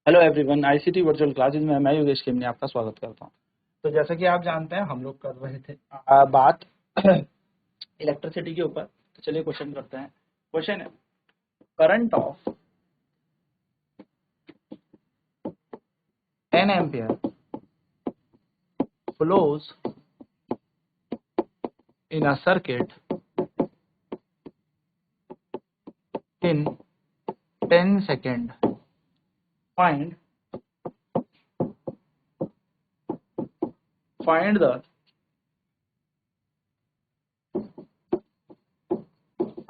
Hello everyone, ICT virtual classes में मैं योगेश खेमनी आपका स्वागत करता हूं। तो जैसा कि आप जानते हैं हम लोग कर रहे थे बात इलेक्ट्रिसिटी के ऊपर। तो चलिए क्वेश्चन करते हैं। क्वेश्चन है, current of 10 ampere flows in a circuit in 10 second. Find the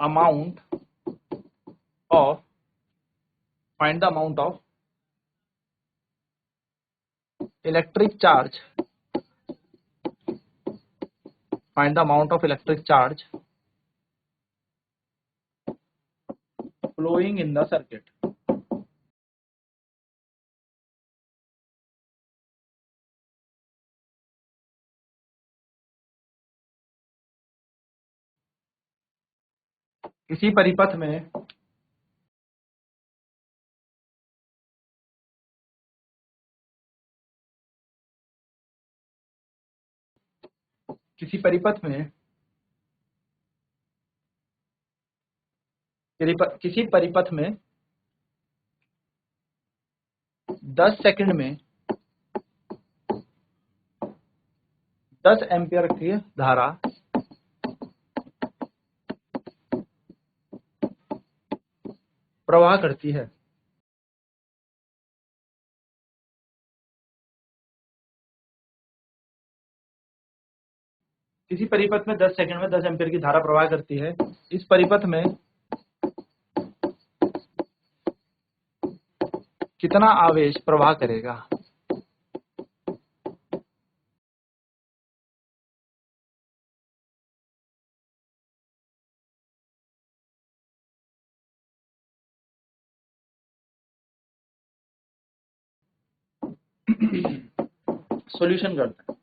amount of find the amount of electric charge flowing in the circuit। किसी परिपथ में किसी परिपथ में 10 सेकंड में 10 एम्पियर की धारा प्रवाह करती है। किसी परिपथ में 10 सेकंड में 10 एम्पियर की धारा प्रवाह करती है। इस परिपथ में कितना आवेश प्रवाह करेगा? सॉल्यूशन करते हैं।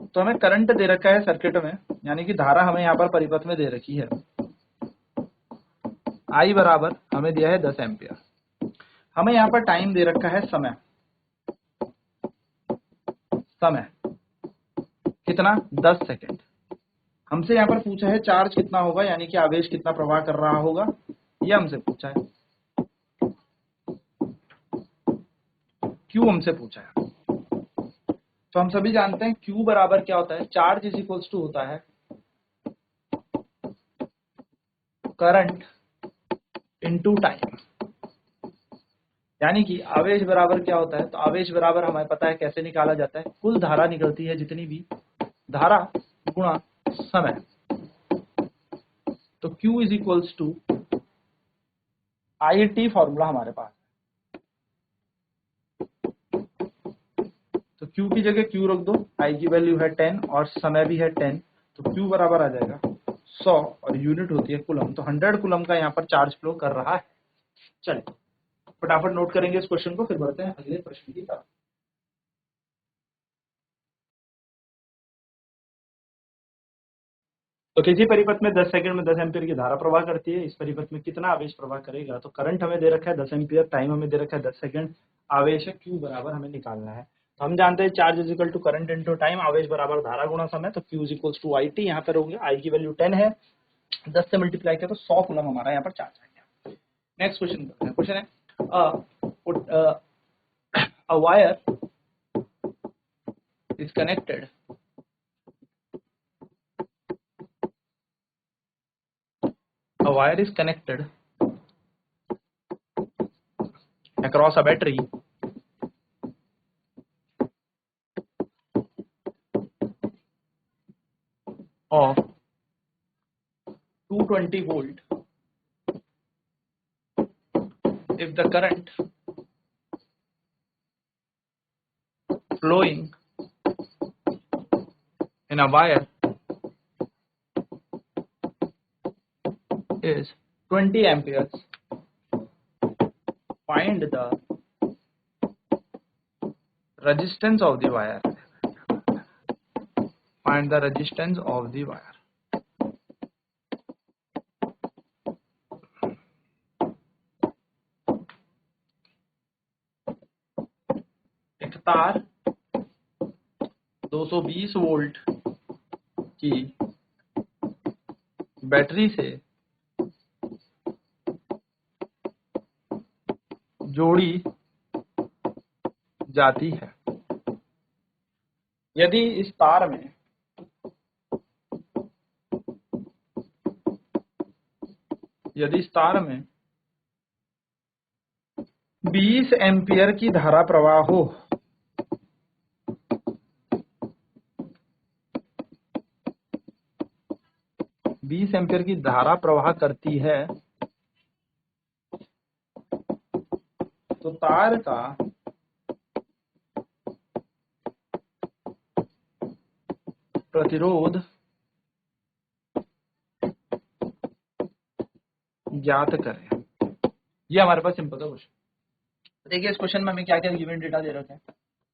तो हमें करंट दे रखा है सर्किट में, यानी कि धारा हमें यहाँ पर परिपथ में दे रखी है। I बराबर हमें दिया है 10 एम्पियर। हमें यहाँ पर टाइम दे रखा है समय कितना? 10 सेकंड। हमसे यहाँ पर पूछा है चार्ज कितना होगा, यानी कि आवेश कितना प्रवाह कर रहा होगा, ये हमसे पूछा है। Q हमसे पूछा है। तो हम सभी जानते हैं Q बराबर क्या होता है? चार्ज इज इक्वल्स टू होता है करंट इनटू टाइम। यानी कि आवेश बराबर क्या होता है? तो आवेश बराबर हमें पता है कैसे निकाला जाता है। कुल धारा निकलती है, जितनी भी धारा गुणा समय। तो Q is equals to IT formula हमारे पास। तो Q की जगह Q रख दो, I की वैल्यू है 10 और समय भी है 10। तो Q बराबर आ जाएगा 100 और यूनिट होती है कूलम। तो 100 कूलम का यहाँ पर चार्ज फ्लो कर रहा है। चलिए फटाफट नोट करेंगे इस क्वेश्चन को, फिर बढ़ते हैं अगले प्रश्न की तरफ। तो किसी परिपथ में 10 सेकंड में 10 एम्पियर की धारा प्रवाह करती है। इस परिपथ में कितना आवेश प्रवाह करेगा? तो करंट हमें दे रखा है 10 एम्पियर, टाइम हमें दे रखा है 10 सेकंड, आवेश है Q बराबर हमें निकालना है। तो हम जानते हैं charge is equal to current into time, आवेश बराबर धारा गुणा समय। तो Q is equals to IT। यहाँ पर होंगे I की वैल्यू 10 है, 10 से मल्टीप्लाई किया तो 100 कूलम हमारा यहाँ पर चार्ज आ गया। नेक्स्ट क्वेश्चन करते हैं। क्वेश्चन है a wire is connected across a battery of 220 volt if the current flowing in a wire is 20 amperes. Find the resistance of the wire. Find the resistance of the wire. तार 220 volt की battery से जोड़ी जाती है। यदि इस तार में यदि इस तार में 20 एम्पियर की धारा प्रवाह हो, 20 एम्पियर की धारा प्रवाह करती है, तो तार का प्रतिरोध ज्ञात करें। ये हमारे पास सिंपल सा क्वेश्चन। देखिए इस क्वेश्चन में हमें क्या क्या गिवन डेटा दे रखा है।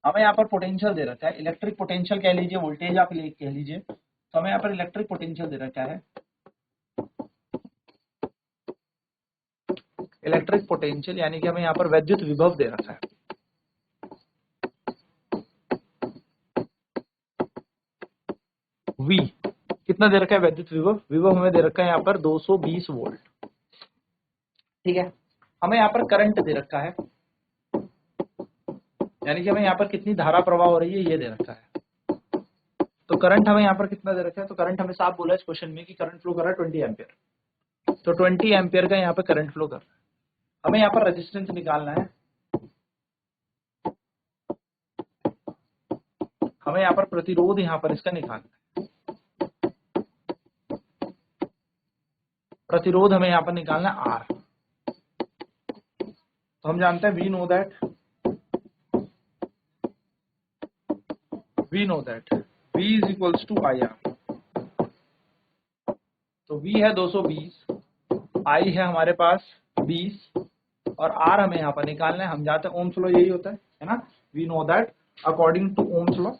हमें यहाँ पर पोटेंशियल दे रखा है, इलेक्ट्रिक पोटेंशियल कह लीजिए, वोल्टेज आप कह लीजिए। तो हमें यहाँ पर इलेक्ट्रिक पोटेंशियल दे रखा है, इलेक्ट्रिक पोटेंशियल यानी कि हमें यहाँ पर वैद्युत विभव दे रखा है। V कितना दे रखा है वैद्युत विभव? विभव हमें दे रखा है यहाँ पर 220 वोल्ट। ठीक है, हमें यहाँ पर करंट दे रखा है, यानी कि हमें यहाँ पर कितनी धारा प्रवाह हो रही है ये दे रखा है। तो करंट हमें यहाँ पर कितना दे रखा है? तो करंट हमें साफ बोला है इस क्वेश्चन में कि करंट फ्लो कर रहा है 20 एम्पियर। तो 20 एम्पियर का यहाँ पर करंट फ्लो कर रहा है। हमें यहाँ पर रेजिस्टेंस निकालना है, हमें यहाँ पर प्रतिरोध यहाँ पर इसका निकालना है। प्रतिरोध हमें यहाँ पर निकालना है R। तो हम जानते हैं we know that V is equals to I R. तो V है 220, I है हमारे पास 20 और R हमें यहाँ पर निकालना है। हम जानते हैं ओम्स लॉ यही होता है ना। We know that according to Ohm's law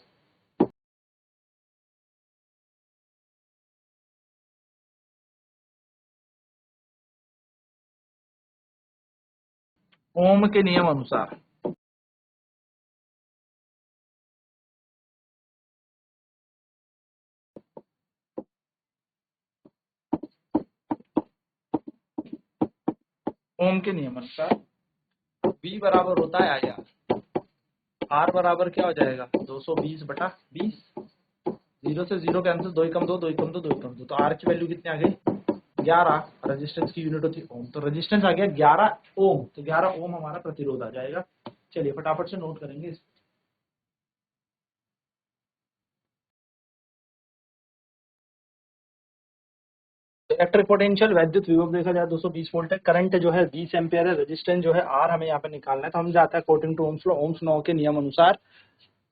Ohm के नियम अनुसार ओम के नियम अनुसार V बराबर होता है आई आर। R बराबर क्या हो जाएगा? 220 बटा 20। 0 से 0 कैंसिल, 2 कम 2, 2 कम 2, 2 कम 2। तो R की वैल्यू कितनी आ गई? 11। रेजिस्टेंस की यूनिट होती है ओम, तो रेजिस्टेंस आ गया 11 ओम। तो 11 ओम हमारा प्रतिरोध आ जाएगा। चलिए फटाफट से नोट करेंगे इस। इलेक्ट्रिक पोटेंशियल वैद्युत विभव देखा जाए 220 वोल्ट है, करंट जो है 20 एम्पियर है, रेजिस्टेंस जो है R हमें यहाँ पे निकालना है। तो हम जाते हैं according to Ohm's law, Ohm's law के नियम अनुसार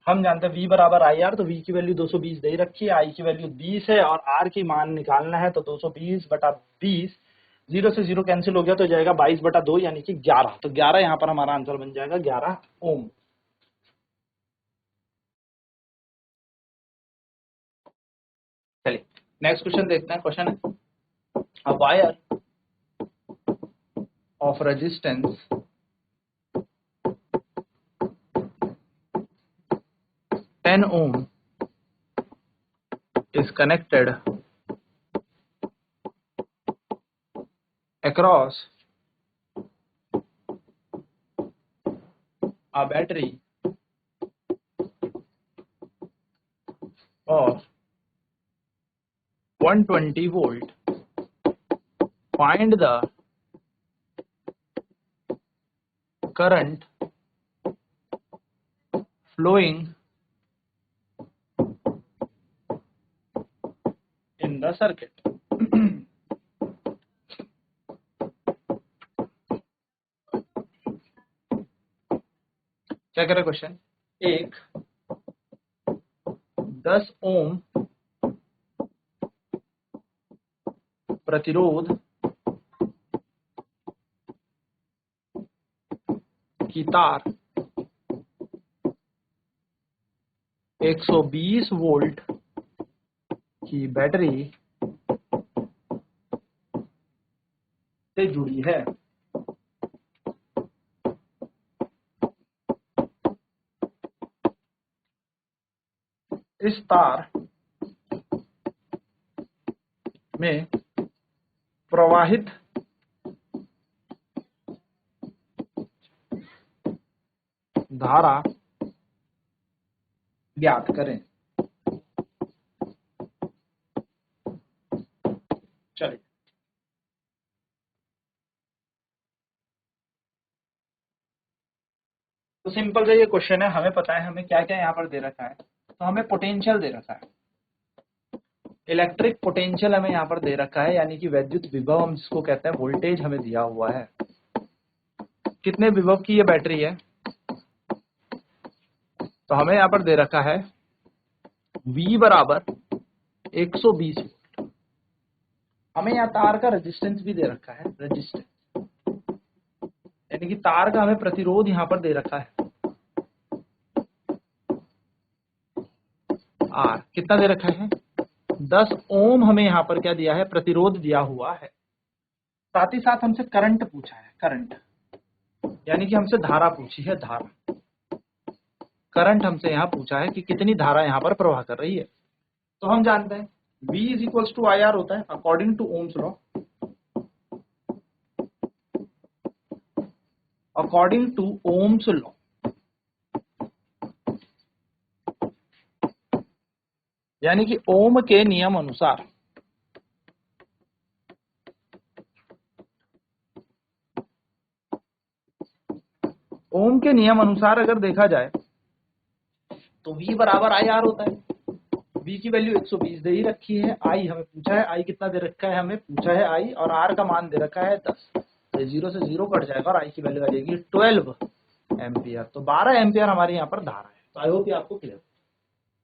हम जानते हैं V बराबर आई आर। तो V की वैल्यू 220 दे रखी है, I की वैल्यू 20 है और R की मान निकालना है। तो 220 बटा 20, 0 से 0 कैंसिल हो गया तो जाएगा 22 बटा 2 यानी कि 11। तो 11 यहाँ पर हमारा आंसर बन जाएगा 11 ओम। चलिए नेक्स्ट क्वेश्चन देखते हैं। क्वेश्चन है a wire of resistance 10 ohm is connected across a battery of 120 volt. Find the current flowing in the circuit. क्या कह रहा है क्वेश्चन? एक 10 ओम प्रतिरोध की तार 120 वोल्ट की बैटरी से जुड़ी है। इस तार में प्रवाहित धारा ज्ञात करें। चलिए, तो सिंपल से ये क्वेश्चन है, हमें पता है हमें क्या क्या यहाँ पर दे रखा है। तो हमें पोटेंशियल दे रखा है, इलेक्ट्रिक पोटेंशियल हमें यहाँ पर दे रखा है, यानी कि वैद्युत विभव हम जिसको कहते हैं, वोल्टेज हमें दिया हुआ है। कितने विभव की ये बैटरी है, तो हमें यहाँ पर दे रखा है V बराबर 120 वोल्ट। हमें यहाँ तार का रेजिस्टेंस भी दे रखा है, रेजिस्टेंस यानी कि तार का हमें प्रतिरोध यहाँ पर दे रखा है R। कितना दे रखा है, 10 ओम हमें यहाँ पर क्या दिया है, प्रतिरोध दिया हुआ है। साथ ही साथ हमसे करंट पूछा है, करंट यानी कि हमसे धारा पूछी है, धारा, करंट हमसे यहाँ पूछा है कि कितनी धारा यहाँ पर प्रवाह कर रही है। तो हम जानते हैं V is equals to IR होता है according to Ohm's law. According to Ohm's law यानी कि ओम के नियम अनुसार ओम के नियम अनुसार अगर देखा जाए तो V बराबर IR होता है। V की वैल्यू 120 दे ही रखी है, I हमें पूछा है, I कितना दे रखा है, हमें पूछा है I, और R का मान दे रखा है 10। तो 0 से 0 कट जाएगा और I की वैल्यू आ जाएगी 12 एम्पियर। तो 12 एम्पियर हमारे यहाँ पर धारा है। तो आई होप ये आपको क्लियर।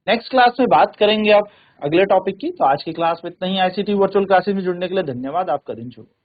नेक्स्ट क्लास में बात करेंगे आप अगले टॉपिक की। तो आज की क्लास में इतना ही। ICT वर्चुअल क्लासेस में जुड़ने के लिए धन्यवाद। आपका दिन शुभ हो।